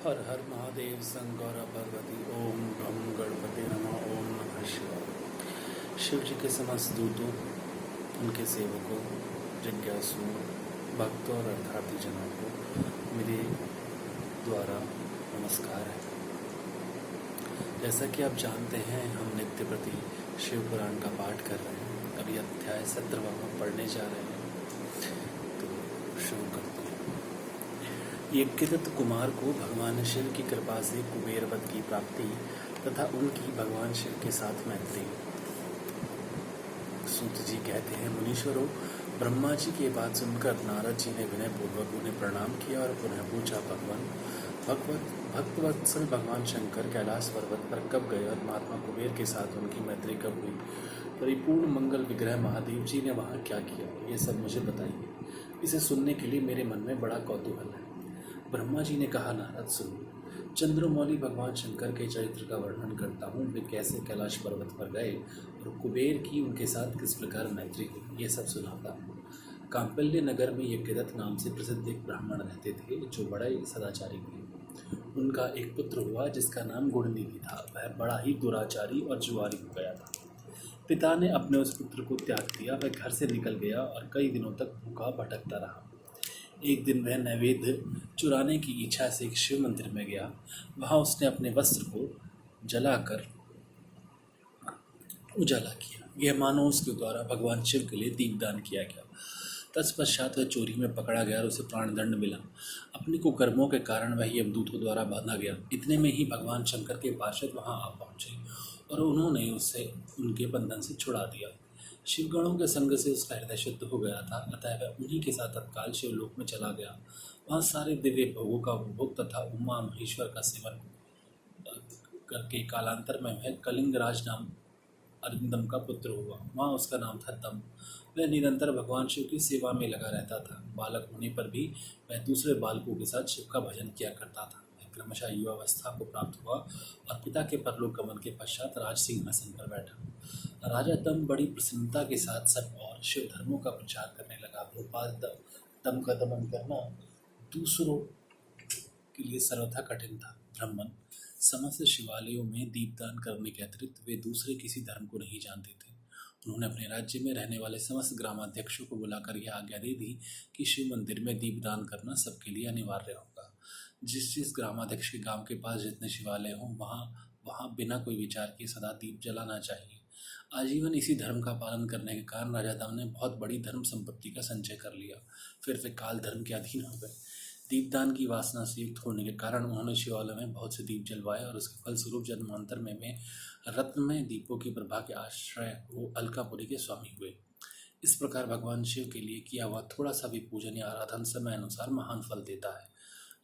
हर हर महादेव शंकर पार्वती। ओम गम गणपति नमः। ओम नमः शिवाय। शिव जी के समस्त दूतों, उनके सेवकों, जिज्ञासुओं, भक्तों और अर्थार्थी जनों को मेरे द्वारा नमस्कार है। जैसा कि आप जानते हैं, हम नित्य प्रति शिव पुराण का पाठ कर रहे हैं। अभी अध्याय 17वां हम पढ़ने जा रहे हैं, तो शुरू करते हैं। यज्ञदत्त कुमार को भगवान शिव की कृपा से कुबेर वध की प्राप्ति तथा उनकी भगवान शिव के साथ मैत्री। सूत जी कहते हैं, मुनीश्वरों, ब्रह्मा जी की बात सुनकर नारद जी ने विनय पूर्वक उन्हें प्रणाम किया और पुनः पूछा, भक्तवत्सल भगवान शंकर कैलाश पर्वत पर कब गए और महात्मा कुबेर के साथ उनकी मैत्री कब हुई? परिपूर्ण मंगल विग्रह महादेव जी ने वहाँ क्या किया? ये सब मुझे बताइए। इसे सुनने के लिए मेरे मन में बड़ा कौतूहल है। ब्रह्मा जी ने कहा, नारद सुनो, चंद्रमौली भगवान शंकर के चरित्र का वर्णन करता हूँ। वे कैसे कैलाश पर्वत पर गए और कुबेर की उनके साथ किस प्रकार मैत्री हुई, ये सब सुनाता हूँ। कांपल्य नगर में यज्ञदत्त नाम से प्रसिद्ध एक ब्राह्मण रहते थे, जो बड़े सदाचारी थे। उनका एक पुत्र हुआ जिसका नाम गुणनिधि था। वह बड़ा ही दुराचारी और जुआरी हो गया था। पिता ने अपने उस पुत्र को त्याग दिया। वह घर से निकल गया और कई दिनों तक भूखा भटकता रहा। एक दिन वह नैवेद्य चुराने की इच्छा से एक शिव मंदिर में गया। वहां उसने अपने वस्त्र को जलाकर उजाला किया। यह मानो उसके द्वारा भगवान शिव के लिए दीपदान किया गया। तत्पश्चात वह चोरी में पकड़ा गया और उसे प्राणदंड मिला। अपने कुकर्मों के कारण वह यमदूतों द्वारा बांधा गया। इतने में ही भगवान शंकर के पार्षद वहां आ पहुंचे और उन्होंने उसे उनके बंधन से छुड़ा दिया। शिवगणों के संग से उसका हृदय शुद्ध हो गया था, अतः वह उन्हीं के साथ तत्काल शिवलोक में चला गया। वहाँ सारे दिव्य भोगों का उपभोग तथा उमा महेश्वर का सेवन करके कालांतर में वह कलिंगराज नाम अरिंदम का पुत्र हुआ। वहाँ उसका नाम था दम। वह निरंतर भगवान शिव की सेवा में लगा रहता था। बालक होने पर भी वह दूसरे बालकों के साथ शिव का भजन किया करता था। वह क्रमशः युवावस्था को प्राप्त हुआ और पिता के परलोक गमन के पश्चात राज सिंहासन पर बैठा। राजा दम बड़ी प्रसन्नता के साथ सब और शिव धर्मों का प्रचार करने लगा। भोपाल दम का दमन करना दूसरों के लिए सर्वथा कठिन था। ब्राह्मण समस्त शिवालयों में दीपदान करने के अतिरिक्त वे दूसरे किसी धर्म को नहीं जानते थे। उन्होंने अपने राज्य में रहने वाले समस्त ग्रामाध्यक्षों को बुलाकर यह आज्ञा दे दी कि शिव मंदिर में दीपदान करना सबके लिए अनिवार्य होगा। जिस जिस ग्रामाध्यक्ष के गांव के पास जितने शिवालय हों, वहाँ वहाँ बिना कोई विचार किए सदा दीप जलाना चाहिए। आजीवन इसी धर्म का पालन करने के कारण राजा दम ने बहुत बड़ी धर्म संपत्ति का संचय कर लिया। फिर वे काल धर्म के अधीन हो गए। दीपदान की वासना से युक्त होने के कारण उन्होंने शिवालय में बहुत से दीप जलवाए और उसके फलस्वरूप जन्मांतर में रत्नमय दीपों की प्रभा के आश्रय वो अलकापुरी के स्वामी हुए। इस प्रकार भगवान शिव के लिए किया हुआ थोड़ा सा भी पूजन या आराधन समय अनुसार महान फल देता है।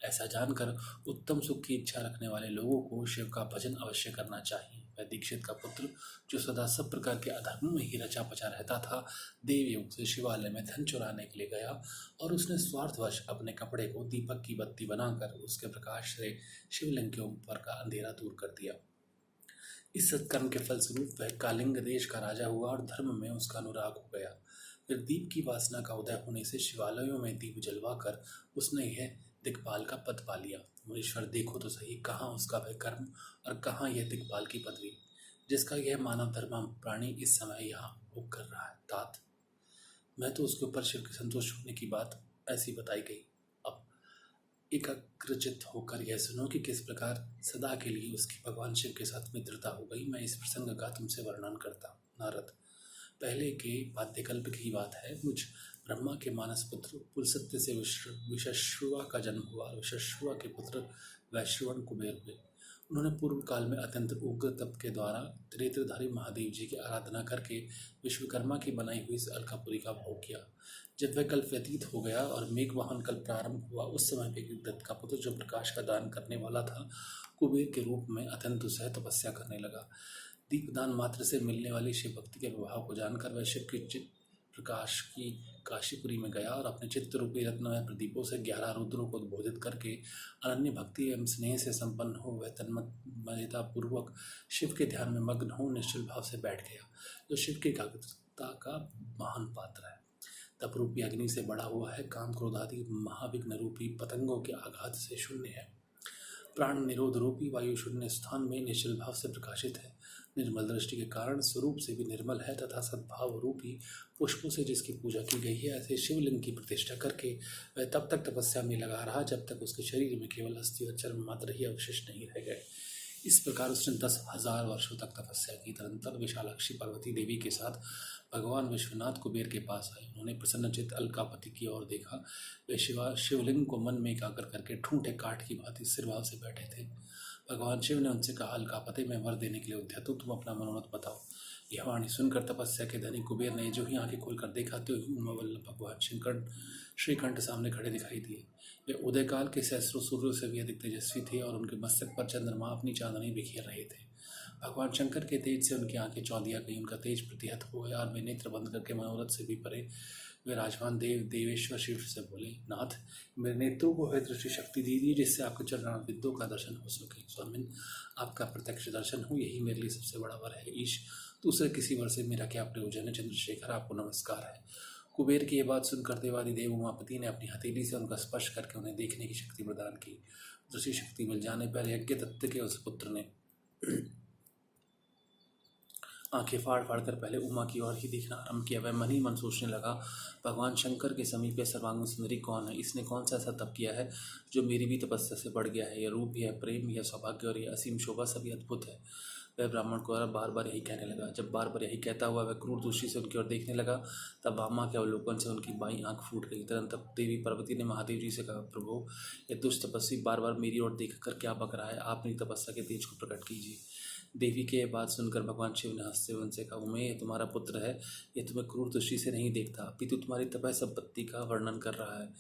ऐसा जानकर उत्तम सुख की इच्छा रखने वाले लोगों को शिव का भजन अवश्य करना चाहिए। वह दीक्षित का पुत्र, जो सदा सब प्रकार के अधर्म में ही रचा पचा रहता था, देवयोग से शिवालय में धन चुराने के लिए गया और उसने स्वार्थवश अपने कपड़े को दीपक की बत्ती बनाकर उसके प्रकाश से शिवलिंग के ऊपर का अंधेरा दूर कर दिया। इस सत्कर्म के फलस्वरूप वह कालिंग देश का राजा हुआ और धर्म में उसका अनुराग हो गया। फिर दीप की वासना का उदय होने से शिवालयों में दीप जलवाकर उसने यह दिक्पाल का पद पा लिया। मुनीश्वर, देखो तो सही, कहाँ उसका वह कर्म और कहाँ यह दिक्पाल की पदवी, जिसका यह मानव धर्म प्राणी इस समय यहाँ भोग कर रहा है। तात, मैं तो उसके ऊपर शिव के संतुष्ट होने की बात ऐसी बताई गई। अब एकाग्रचित होकर यह सुनो कि किस प्रकार सदा के लिए उसकी भगवान शिव के साथ मित्रता हो गई। मैं इस प्रसंग का तुमसे वर्णन करता हूँ। नारद, पहले के वाद्यकल्प की बात है। मुझ ब्रह्मा के मानस पुत्र पुलसत्य से विशश्रुवा का जन्म हुआ। विशश्रुवा के पुत्र वैश्रवण कुबेर हुए। उन्होंने पूर्व काल में अत्यंत उग्र तप के द्वारा त्रिनेत्रधारी महादेव जी की आराधना करके विश्वकर्मा की बनाई हुई इस अलकापुरी का भोग किया। जब वह कल्प व्यतीत हो गया और मेघवाहन कल्प प्रारंभ हुआ, उस समय यज्ञदत्त का पुत्र, जो प्रकाश का दान करने वाला था, कुबेर के रूप में अत्यंत दुस्सह तपस्या करने लगा। दीपदान मात्र से मिलने वाली शिव भक्ति के प्रभाव को जानकर वह शिव के चित्त प्रकाश की काशीपुरी में गया और अपने चित्त रूपी रत्नमय प्रदीपों से 11 रुद्रों को उद्बोधित करके अनन्य भक्ति एवं स्नेह से संपन्न हो वह तन्मयता पूर्वक शिव के ध्यान में मग्न हो निश्चल भाव से बैठ गया, जो शिव की एकाग्रता का महान पात्र है। तप रूपी अग्नि से बड़ा हुआ है, काम क्रोध आदि महाविघ्न रूपी पतंगों के आघात से शून्य है। प्राण निरोध रूपी वायु शून्य स्थान में निश्चल भाव से प्रकाशित है। निर्मल दृष्टि के कारण स्वरूप से भी निर्मल है तथा सद्भाव रूपी पुष्पों से जिसकी पूजा की गई है, ऐसे शिवलिंग की प्रतिष्ठा करके वह तब तक तपस्या में लगा रहा जब तक उसके शरीर में केवल अस्थि और चर्म मात्र ही अवशिष्ट नहीं रह गए। इस प्रकार उसने 10,000 वर्षों तक तपस्या की। तदंतर विशालाक्षी पार्वती देवी के साथ भगवान विश्वनाथ कुबेर के पास आए। उन्होंने प्रसन्नचित्त अलकापति की ओर देखा। वे शिवलिंग को मन में एकाग्र करके ठूंठे काठ की भांति स्थिर भाव से बैठे थे। भगवान शिव ने उनसे कहा, अलकापति, मैं वर देने के लिए उद्यत हूँ, तुम अपना मनोमत बताओ। यह वाणी सुनकर तपस्या के धनी कुबेर ने जो ही आंखें खोलकर देखा तो उमा वल्लभ भगवान श्रीकंठ सामने खड़े दिखाई दिए। वे उदयकाल के सहस्रों सूर्यों से भी अधिक तेजस्वी थे और उनके मस्तक पर चंद्रमा अपनी चांदनी बिखेर रहे थे। भगवान शंकर के तेज से उनकी आंखें चौंधिया गई, उनका तेज प्रतिहत हो गया और वे नेत्र बंद करके मनोरथ से भी परे वे राजवान देवेश्वर शिव से बोले, नाथ, मेरे नेत्रों को है दृष्टि शक्ति दीजिए जिससे आपके चरणारविंदों का दर्शन हो सके। स्वामिन, आपका प्रत्यक्ष दर्शन हो यही मेरे लिए सबसे बड़ा वर है। ईश, दूसरे किसी वर से मेरा क्या प्रयोजन है। चंद्रशेखर, आपको नमस्कार है। कुबेर की यह बात सुनकर देवादिदेव उमापति ने अपनी हथेली से उनका स्पर्श करके उन्हें देखने की शक्ति प्रदान की। दृष्टि शक्ति मिल जाने पर यज्ञदत्त के उस पुत्र ने आंखें फाड़ फाड़ कर पहले उमा की ओर ही देखना आरंभ किया। वह मन ही मन सोचने लगा, भगवान शंकर के समीप यह सर्वांग सुंदरी कौन है? इसने कौन सा ऐसा तप किया है जो मेरी भी तपस्या से बढ़ गया है? यह रूप, यह प्रेम, यह सौभाग्य और यह असीम शोभा सभी अद्भुत है। वह ब्राह्मण को बार बार यही कहने लगा। जब बार बार यही कहता हुआ वह क्रूर दृष्टि से उनकी ओर देखने लगा, तब अम्मा के अवलोकन से उनकी बाईं आंख फूट गई। तुरंत देवी पार्वती ने महादेव जी से कहा, प्रभु, यह दुष्ट तपस्वी बार बार मेरी ओर देख कर क्या बक रहा है? आप मेरी तपस्या के तेज को प्रकट कीजिए। देवी के बात सुनकर भगवान शिव ने हंसते हुए उनसे कहा, उमे, ये तुम्हारा पुत्र है, ये तुम्हें क्रूर दृष्टि से नहीं देखता, अपितु तुम्हारी तपह संपत्ति का वर्णन कर रहा है।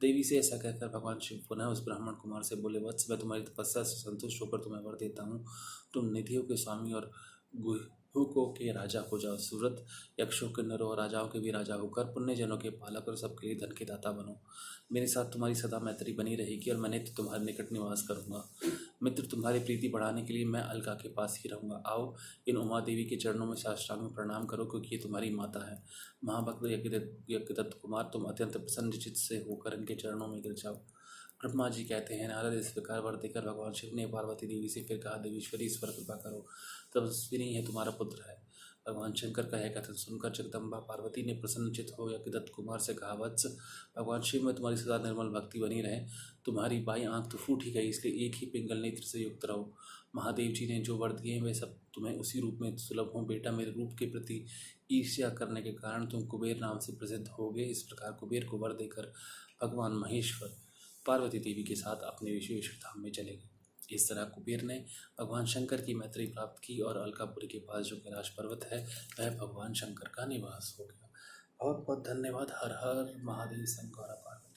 देवी से ऐसा कहकर भगवान शिव पुनः उस ब्राह्मण कुमार से बोले, वत्स, मैं तुम्हारी तपस्या से संतुष्ट होकर तुम्हें वर देता हूँ। तुम निधियों के स्वामी और गुहुकों के राजा हो जाओ। सूरत, यक्षों के नरों और राजाओं के भी राजा होकर पुण्यजनों के पालक और सबके लिए धन के दाता बनो। मेरे साथ तुम्हारी सदा मैत्री बनी रहेगी और मैंने तो तुम्हारे निकट निवास करूँगा। मित्र, तुम्हारी प्रीति बढ़ाने के लिए मैं अलका के पास ही रहूँगा। आओ, इन उमा देवी के चरणों में साष्टांग में प्रणाम करो, क्योंकि ये तुम्हारी माता है। महाभक्त यज्ञदत्त कुमार, तुम अत्यंत प्रसन्नचित्त से होकर इनके चरणों में गिर जाओ। ब्रह्मा जी कहते हैं, नारद इस प्रकार वर देकर भगवान शिव ने पार्वती देवी से फिर कहा, देवीश्वरी, इस पर कृपा करो, तपस्विनी है तुम्हारा पुत्र है। भगवान शंकर का यह कथन सुनकर जगदम्बा पार्वती ने प्रसन्नचित हो यज्ञदत्त कुमार से कहा, वत्स, भगवान शिव में तुम्हारी सदा निर्मल भक्ति बनी रहे। तुम्हारी बाईं आंख तो फूट ही गई, इसलिए एक ही पिंगल नेत्र से युक्त रहो। महादेव जी ने जो वर दिए वे सब तुम्हें उसी रूप में सुलभ हों। बेटा, मेरे रूप के प्रति ईर्ष्या करने के कारण तुम कुबेर नाम से प्रसिद्ध होगे। इस प्रकार कुबेर को वर देकर भगवान महेश्वर पार्वती देवी के साथ अपने विशेष धाम में चले गए। इस तरह कुबेर ने भगवान शंकर की मैत्री प्राप्त की और अलकापुरी के पास जो कैलाश पर्वत है वह भगवान शंकर का निवास हो गया। बहुत बहुत धन्यवाद। हर हर महादेव। शंकर पार्वती।